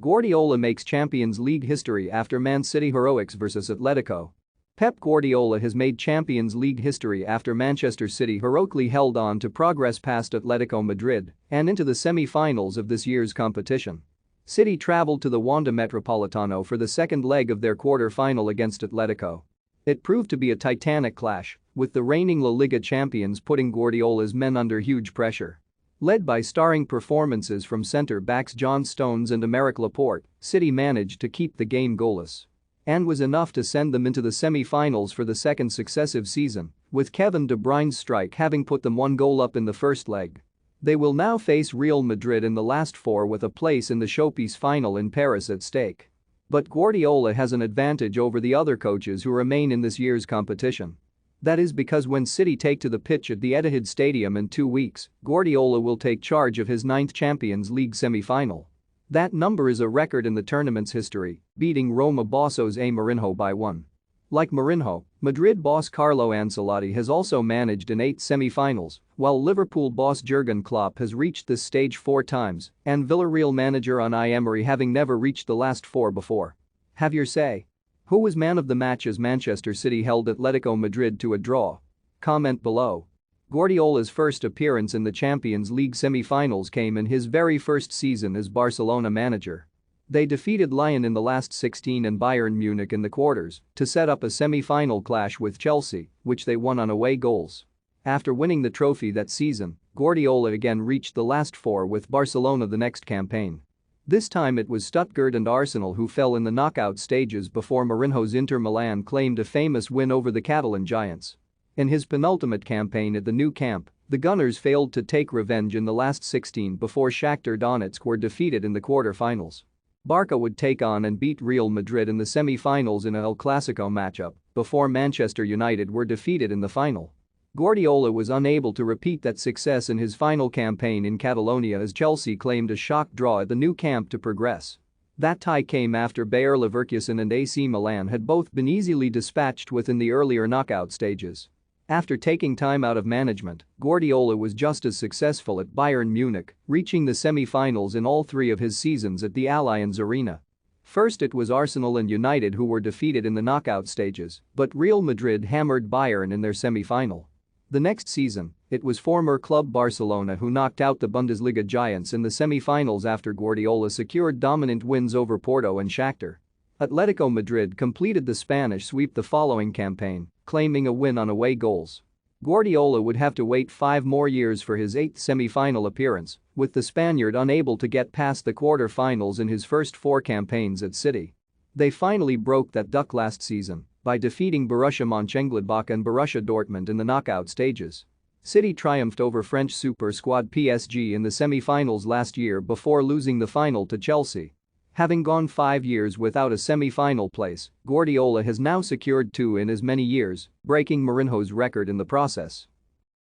Guardiola makes Champions League history after Man City heroics vs Atletico. Pep Guardiola has made Champions League history after Manchester City heroically held on to progress past Atletico Madrid and into the semi-finals of this year's competition. City traveled to the Wanda Metropolitano for the second leg of their quarter-final against Atletico. It proved to be a titanic clash, with the reigning La Liga champions putting Guardiola's men under huge pressure. Led by starring performances from centre-backs John Stones and Aymeric Laporte, City managed to keep the game goalless and was enough to send them into the semi-finals for the second successive season, with Kevin De Bruyne's strike having put them 1 goal up in the first leg. They will now face Real Madrid in the last four with a place in the showpiece final in Paris at stake. But Guardiola has an advantage over the other coaches who remain in this year's competition. That is because when City take to the pitch at the Etihad Stadium in 2 weeks, Guardiola will take charge of his 9th Champions League semi-final. That number is a record in the tournament's history, beating Roma bosso's A. Mourinho by 1. Like Mourinho, Madrid boss Carlo Ancelotti has also managed in 8 semi-finals, while Liverpool boss Jurgen Klopp has reached this stage 4 times, and Villarreal manager Unai Emery having never reached the last 4 before. Have your say. Who was man of the match as Manchester City held Atletico Madrid to a draw? Comment below. Guardiola's first appearance in the Champions League semi-finals came in his very first season as Barcelona manager. They defeated Lyon in the last 16 and Bayern Munich in the quarters to set up a semi-final clash with Chelsea, which they won on away goals. After winning the trophy that season, Guardiola again reached the last 4 with Barcelona the next campaign. This time it was Stuttgart and Arsenal who fell in the knockout stages before Mourinho's Inter Milan claimed a famous win over the Catalan giants. In his penultimate campaign at the Nou Camp, the Gunners failed to take revenge in the last 16 before Shakhtar Donetsk were defeated in the quarter-finals. Barca would take on and beat Real Madrid in the semi-finals in a El Clasico matchup before Manchester United were defeated in the final. Guardiola was unable to repeat that success in his final campaign in Catalonia as Chelsea claimed a shock draw at the Nou Camp to progress. That tie came after Bayer Leverkusen and AC Milan had both been easily dispatched within the earlier knockout stages. After taking time out of management, Guardiola was just as successful at Bayern Munich, reaching the semi-finals in all 3 of his seasons at the Allianz Arena. First it was Arsenal and United who were defeated in the knockout stages, but Real Madrid hammered Bayern in their semi-final. The next season, it was former club Barcelona who knocked out the Bundesliga giants in the semi-finals after Guardiola secured dominant wins over Porto and Shakhtar. Atletico Madrid completed the Spanish sweep the following campaign, claiming a win on away goals. Guardiola would have to wait 5 more years for his 8th semi-final appearance, with the Spaniard unable to get past the quarter-finals in his first 4 campaigns at City. They finally broke that duck last season by defeating Borussia Mönchengladbach and Borussia Dortmund in the knockout stages. City triumphed over French super squad PSG in the semi-finals last year before losing the final to Chelsea. Having gone 5 years without a semi-final place, Guardiola has now secured 2 in as many years, breaking Mourinho's record in the process.